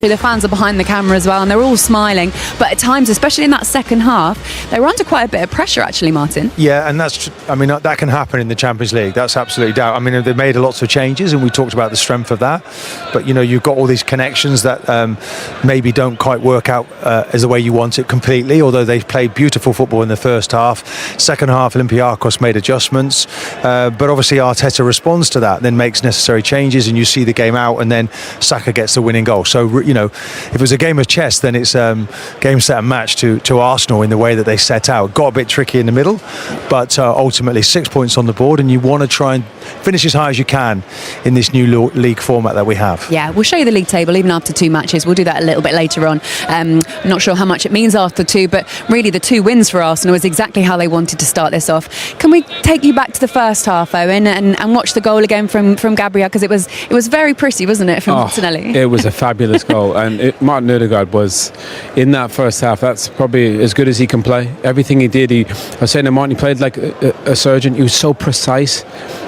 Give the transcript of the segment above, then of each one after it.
The fans are behind the camera as well, and they're all smiling. But at times, especially in that second half, they were under quite a bit of pressure, actually, Martin. Yeah, and that can happen in the Champions League. That's absolutely doubt. I mean, they've made lots of changes, and we talked about the strength of that. But you've got all these connections that maybe don't quite work out as the way you want it completely. Although they played beautiful football in the first half. Second half, Olympiacos made adjustments, but obviously Arteta responds to that, then makes necessary changes, and you see the game out, and then Saka gets the winning goal. So if it was a game of chess, then it's game, set and match to Arsenal in the way that they set out. Got a bit tricky in the middle, but ultimately 6 points on the board, and you want to try and finish as high as you can in this new league format that we have. Yeah, we'll show you the league table even after 2 matches. We'll do that a little bit later on. I'm not sure how much it means after 2, but really the 2 wins for Arsenal is exactly how they wanted to start this off. Can we take you back to the first half, Owen, and watch the goal again from Gabriel? Because it was very pretty, wasn't it, from Martinelli? It was a fabulous goal. And Martin Ødegaard was, in that first half, that's probably as good as he can play. Everything he did, I was saying to Martin, he played like a surgeon. He was so precise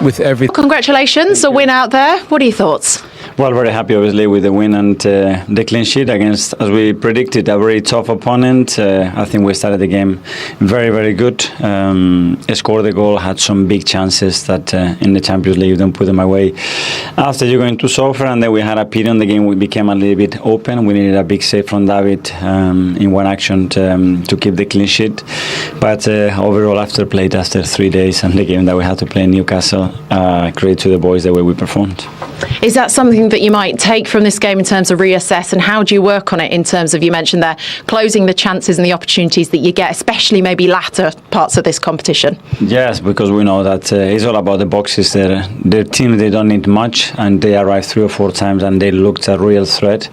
with everything. Congratulations, a win out there. What are your thoughts? Well, very happy, obviously, with the win and the clean sheet against, as we predicted, a very tough opponent. I think we started the game very, very good. Scored the goal, had some big chances that in the Champions League, you don't put them away. After you go into suffer, and then we had a period in the game, we became a little bit open. We needed a big save from David in one action to keep the clean sheet. But overall, after 3 days and the game that we had to play in Newcastle, credit to the boys the way we performed. Is that something that you might take from this game in terms of reassess, and how do you work on it in terms of, you mentioned there, closing the chances and the opportunities that you get, especially maybe latter parts of this competition? Yes, because we know that it's all about the boxes. Their team, they don't need much, and they arrived 3 or 4 times and they looked a real threat.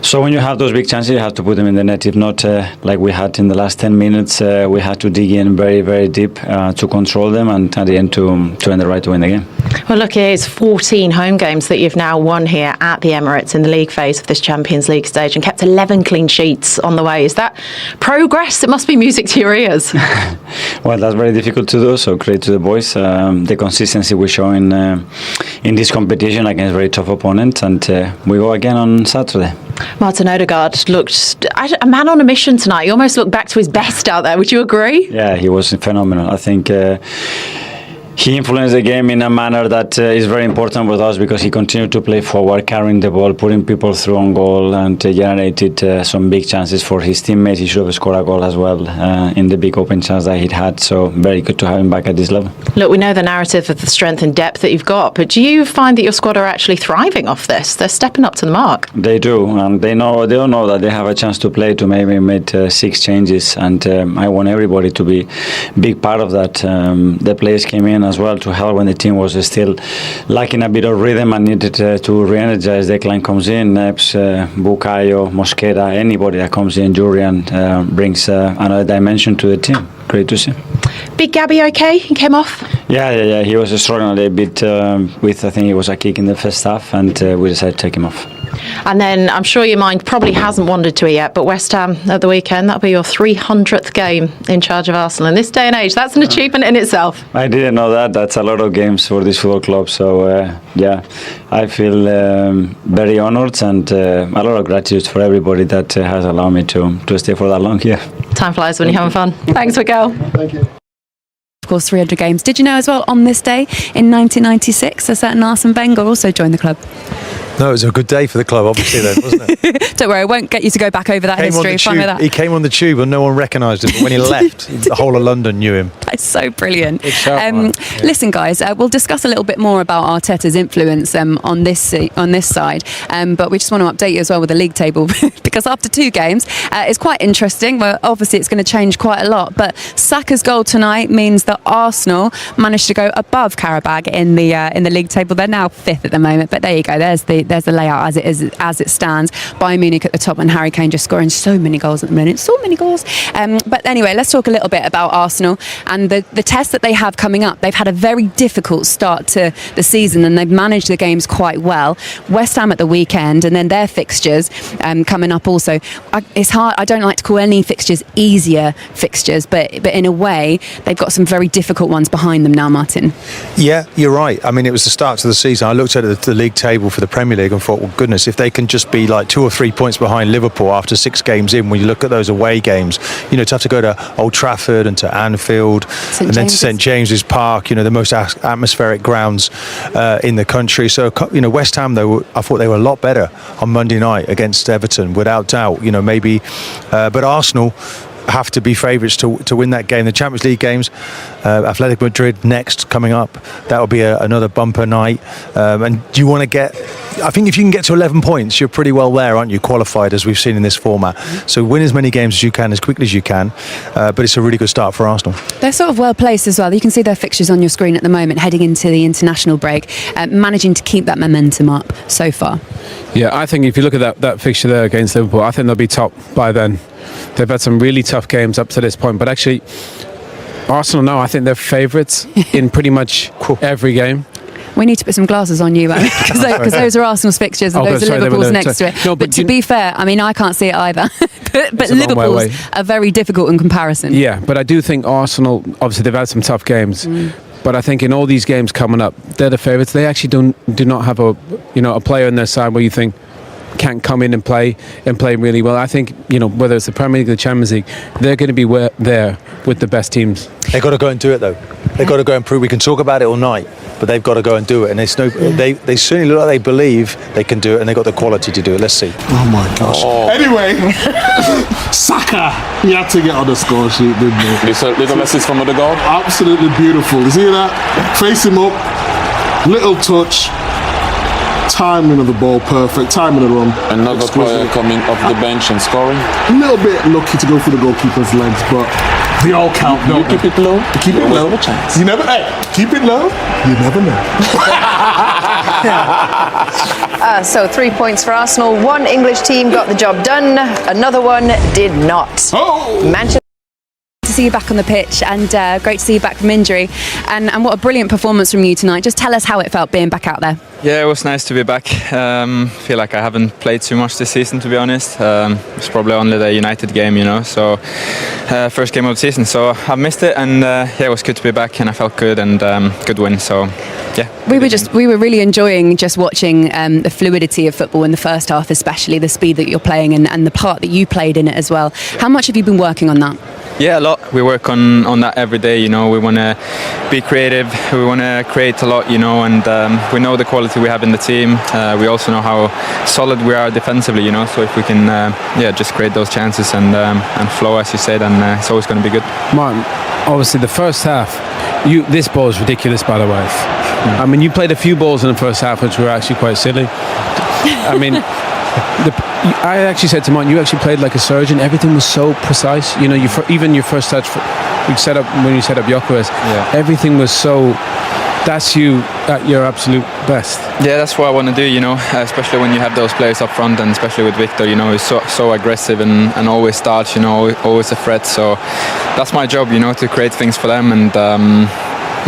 So when you have those big chances, you have to put them in the net. If not, like we had in the last 10 minutes, we had to dig in very, very deep to control them, and at the end to earn the right to win the game. Well, look, it's 14 home games that you've now won here at the Emirates in the league phase of this Champions League stage, and kept 11 clean sheets on the way. Is that progress? It must be music to your ears. Well, that's very difficult to do, so credit to the boys. The consistency we show in this competition against very tough opponents, and we go again on Saturday. Martin Ødegaard looked a man on a mission tonight. He almost looked back to his best out there. Would you agree? Yeah, he was phenomenal. I think he influenced the game in a manner that is very important with us, because he continued to play forward, carrying the ball, putting people through on goal, and generated some big chances for his teammates. He should have scored a goal as well in the big open chance that he'd had. So very good to have him back at this level. Look, we know the narrative of the strength and depth that you've got, but do you find that your squad are actually thriving off this? They're stepping up to the mark. They do, and they all know that they have a chance to play, to maybe make 6 changes, and I want everybody to be a big part of that. The players came in as well to help when the team was still lacking a bit of rhythm and needed to re-energize. Declan comes in, Neps, Bukayo, Mosquera, anybody that comes in, Jurian brings another dimension to the team. Great to see. Big Gabby okay? He came off? Yeah. He was struggling a little bit with, I think it was a kick in the first half, and we decided to take him off. And then I'm sure your mind probably hasn't wandered to it yet, but West Ham at the weekend, that'll be your 300th game in charge of Arsenal. In this day and age, that's an achievement in itself. I didn't know that. That's a lot of games for this football club. So, I feel very honoured, and a lot of gratitude for everybody that has allowed me to stay for that long here. Time flies when you're having fun. Thanks, Miguel. Thank you. Of course, 300 games. Did you know as well, on this day in 1996, a certain Arsene Wenger also joined the club? No, it was a good day for the club, obviously, then, wasn't it? Don't worry, I won't get you to go back over that history. Fun with that. He came on the tube and no one recognised him. But when he left, the whole of London knew him. That's so brilliant. Yeah. Listen, guys, we'll discuss a little bit more about Arteta's influence on this side. But we just want to update you as well with the league table, because after 2 games, it's quite interesting. Well, obviously, it's going to change quite a lot. But Saka's goal tonight means that Arsenal managed to go above Karabag in the league table. They're now 5th at the moment. But there you go. There's the layout as it stands. Bayern Munich at the top, and Harry Kane just scoring so many goals at the minute. So many goals. But anyway, let's talk a little bit about Arsenal and the test that they have coming up. They've had a very difficult start to the season, and they've managed the games quite well. West Ham at the weekend, and then their fixtures coming up also. It's hard. I don't like to call any fixtures easier fixtures, but in a way, they've got some very difficult ones behind them now, Martin. Yeah, you're right. I mean, it was the start to the season. I looked at the league table for the Premier Premier League and thought, well, goodness, if they can just be like 2 or 3 points behind Liverpool after 6 games in, when you look at those away games, you know, to have to go to Old Trafford and to Anfield and then to St James's Park, you know, the most atmospheric grounds in the country. So, you know, West Ham, though, I thought they were a lot better on Monday night against Everton, without doubt. You know, maybe, but Arsenal have to be favourites to win that game. The Champions League games, Athletic Madrid next coming up. That will be another bumper night. And you want to get, I think if you can get to 11 points, you're pretty well there, aren't you? Qualified, as we've seen in this format. So win as many games as you can, as quickly as you can. But it's a really good start for Arsenal. They're sort of well placed as well. You can see their fixtures on your screen at the moment, heading into the international break, managing to keep that momentum up so far. Yeah, I think if you look at that fixture there against Liverpool, I think they'll be top by then. They've had some really tough games up to this point, but actually Arsenal now, I think they're favourites in pretty much every game. We need to put some glasses on you, because those are Arsenal's fixtures and those are Liverpool's next to it. No, but to be fair, I mean, I can't see it either. but Liverpool's are very difficult in comparison. Yeah, but I do think Arsenal, obviously they've had some tough games. But I think in all these games coming up, they're the favourites. They actually do not have a player on their side where you think can't come in and play really well. I think, you know, whether it's the Premier League or the Champions League, they're going to be there with the best teams. They've got to go and do it, though. They've got to go and prove. We can talk about it all night, but they've got to go and do it. And they certainly look like they believe they can do it, and they've got the quality to do it. Let's see. Oh my gosh. Anyway, Saka, he had to get on the score sheet, didn't he? Little message from Ødegaard. Absolutely beautiful. You see that? Face him up, little touch. Timing of the ball perfect, timing of the run. Another player coming off the bench and scoring. A little bit lucky to go for the goalkeeper's legs, but they all count. You keep it low. Keep it low. You never. Hey, keep it low. You never know. So 3 points for Arsenal. One English team got the job done. Another one did not. Manchester. To see you back on the pitch, and great to see you back from injury, and what a brilliant performance from you tonight. Just tell us how it felt being back out there. Yeah, it was nice to be back. Feel like I haven't played too much this season, to be honest. It's probably only the United game, you know, so first game of the season, so I missed it, and yeah, it was good to be back, and I felt good, and good win, so yeah. We were really enjoying just watching the fluidity of football in the first half, especially the speed that you're playing and the part that you played in it as well. How much have you been working on that? Yeah, a lot. We work on that every day, you know. We want to be creative, we want to create a lot, you know, and we know the quality we have in the team. We also know how solid we are defensively, you know, so if we can just create those chances and flow, as you said, then it's always going to be good. Martin, obviously the first half, this ball is ridiculous, by the way. I mean, you played a few balls in the first half which were actually quite silly. I mean, I actually said to Martin, you actually played like a surgeon. Everything was so precise. You know, even your first touch, when you set up Jokeres, everything was so. That's you at your absolute best. Yeah, that's what I want to do, you know, especially when you have those players up front, and especially with Victor, you know, he's so aggressive and always starts, you know, always a threat. So that's my job, you know, to create things for them. And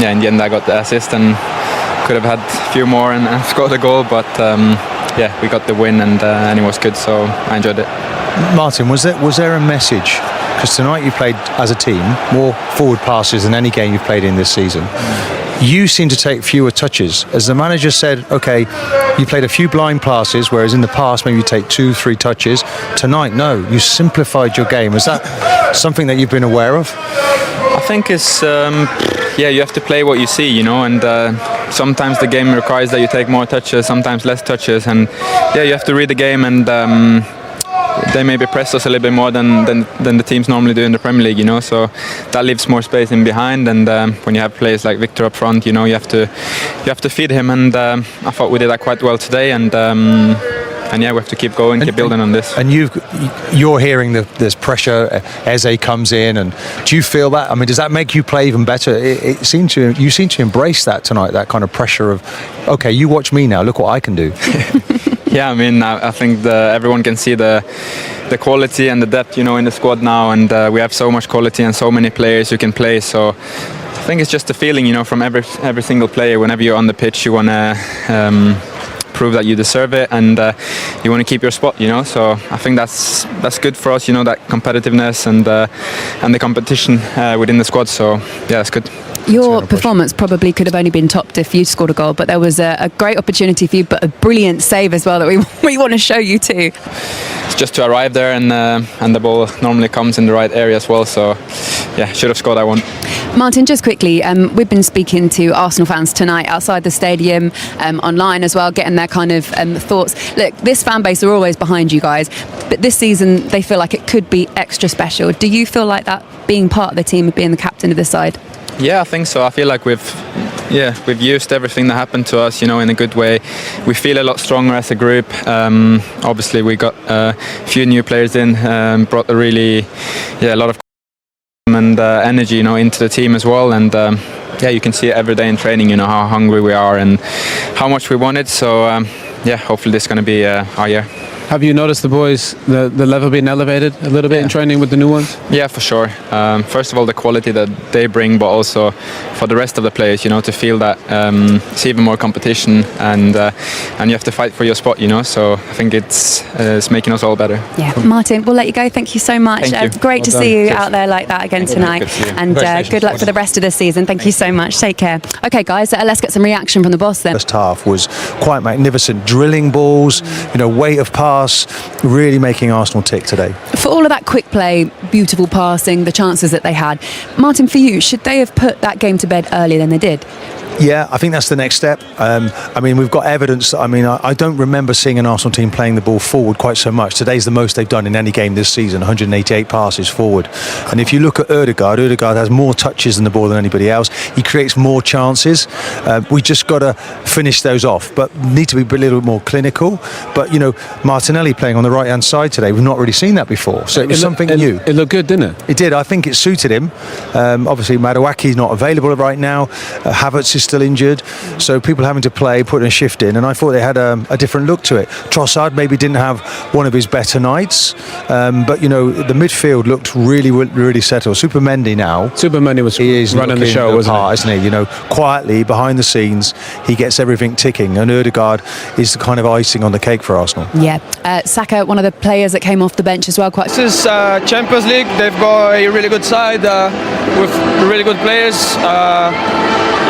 in the end, I got the assist and could have had a few more and scored a goal, but. We got the win, and it was good, so I enjoyed it. Martin, was there a message? Because tonight you played as a team, more forward passes than any game you've played in this season. You seem to take fewer touches. As the manager said, okay, you played a few blind passes, whereas in the past maybe you take 2-3 touches. Tonight, no, you simplified your game. Is that something that you've been aware of? I think it's you have to play what you see, you know, and sometimes the game requires that you take more touches, sometimes less touches, and you have to read the game, and they maybe press us a little bit more than the teams normally do in the Premier League, you know, so that leaves more space in behind, and when you have players like Victor up front, you know, you have to feed him, and I thought we did that quite well today, and we have to keep going, keep building on this. And you're hearing there's pressure. Eze comes in, and do you feel that? I mean, does that make you play even better? You seem to embrace that tonight. That kind of pressure of, okay, you watch me now. Look what I can do. Yeah, I mean, I think everyone can see the quality and the depth, you know, in the squad now, and we have so much quality and so many players who can play. So I think it's just a feeling, you know, from every single player. Whenever you're on the pitch, you want to. Prove that you deserve it, and you want to keep your spot, you know. So I think that's good for us, you know, that competitiveness and the competition within the squad. So yeah, that's good. Your performance probably could have only been topped if you scored a goal, but there was a great opportunity for you, but a brilliant save as well that we want to show you too. It's just to arrive there, and the ball normally comes in the right area as well. So, yeah, should have scored that one. Martin, just quickly, we've been speaking to Arsenal fans tonight outside the stadium, online as well, getting their kind of thoughts. Look, this fan base are always behind you guys, but this season they feel like it could be extra special. Do you feel like that, being part of the team, being the captain of this side? Yeah, I think so. I feel like we've used everything that happened to us, in a good way. We feel a lot stronger as a group. Obviously, we got a few new players in, brought a lot of and energy, into the team as well. And you can see it every day in training, how hungry we are and how much we want it. So hopefully this is going to be our year. Have you noticed the boys, the level being elevated a little bit in training with the new ones? Yeah, for sure. First of all, the quality that they bring, but also for the rest of the players, to feel that it's even more competition, and you have to fight for your spot, So I think it's making us all better. Yeah, Martin, we'll let you go. Thank you so much. Thank you. Great to see you out there like that again tonight, and good luck for the rest of the season. Thank you so much. Take care. Okay, guys, let's get some reaction from the boss then. First half was quite magnificent, drilling balls, weight of pass, really making Arsenal tick today. For all of that quick play, beautiful passing, the chances that they had, Martin, for you, should they have put that game to bed earlier than they did? Yeah, I think that's the next step. We've got evidence. I don't remember seeing an Arsenal team playing the ball forward quite so much. Today's the most they've done in any game this season, 188 passes forward. And if you look at Ødegaard has more touches in the ball than anybody else. He creates more chances. We just got to finish those off, but need to be a little bit more clinical. But, Martinelli playing on the right-hand side today, we've not really seen that before. So it was something new. It looked good, didn't it? It did. I think it suited him. Obviously, Maduaki's not available right now. Havertz is still injured, so people having to play, putting a shift in, and I thought they had a different look to it. Trossard maybe didn't have one of his better nights, but the midfield looked really, really settled. Supermendy was running the show, wasn't he? Quietly behind the scenes, he gets everything ticking, and Ødegaard is the kind of icing on the cake for Arsenal. Yeah, Saka, one of the players that came off the bench as well. This is Champions League. They've got a really good side with really good players.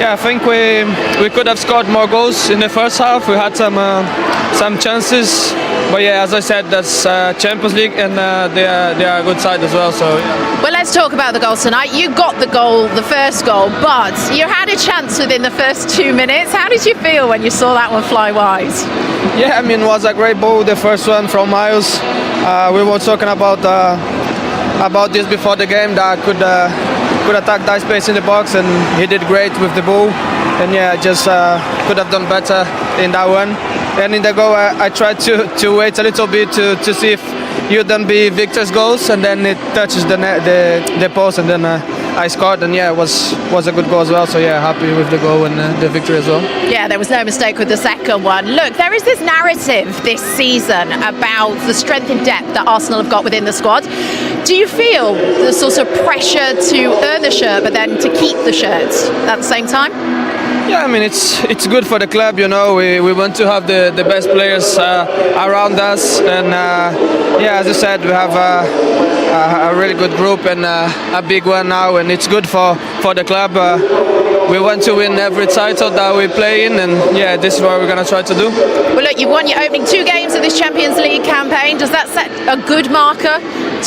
I think we could have scored more goals in the first half. We had some chances, but as I said, that's Champions League, and they are a good side as well. So. Well, let's talk about the goals tonight. You got the goal, the first goal, but you had a chance within the first 2 minutes. How did you feel when you saw that one fly wide? Yeah, it was a great ball, the first one from Miles. We were talking about this before the game, that could attack that space in the box, and he did great with the ball. And just could have done better in that one. And in the goal, I tried to wait a little bit to see if you then be Victor's goals, and then it touches the post, and then I scored, and it was a good goal as well. So happy with the goal and the victory as well. Yeah, there was no mistake with the second one. Look, there is this narrative this season about the strength and depth that Arsenal have got within the squad. Do you feel the sort of pressure to earn the shirt, but then to keep the shirt at the same time? Yeah, it's good for the club, We want to have the best players around us, and as I said, we have a really good group and a big one now, and it's good for the club. We want to win every title that we play in, and this is what we're going to try to do. Well, look, you've won your opening 2 games of this Champions League campaign. Does that set a good marker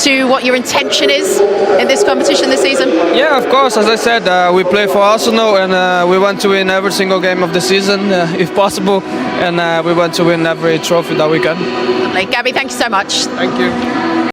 to what your intention is in this competition this season? Yeah, of course. As I said, we play for Arsenal, and we want to win every single game of the season, if possible, and we want to win every trophy that we can. Lovely. Gabby, thank you so much. Thank you.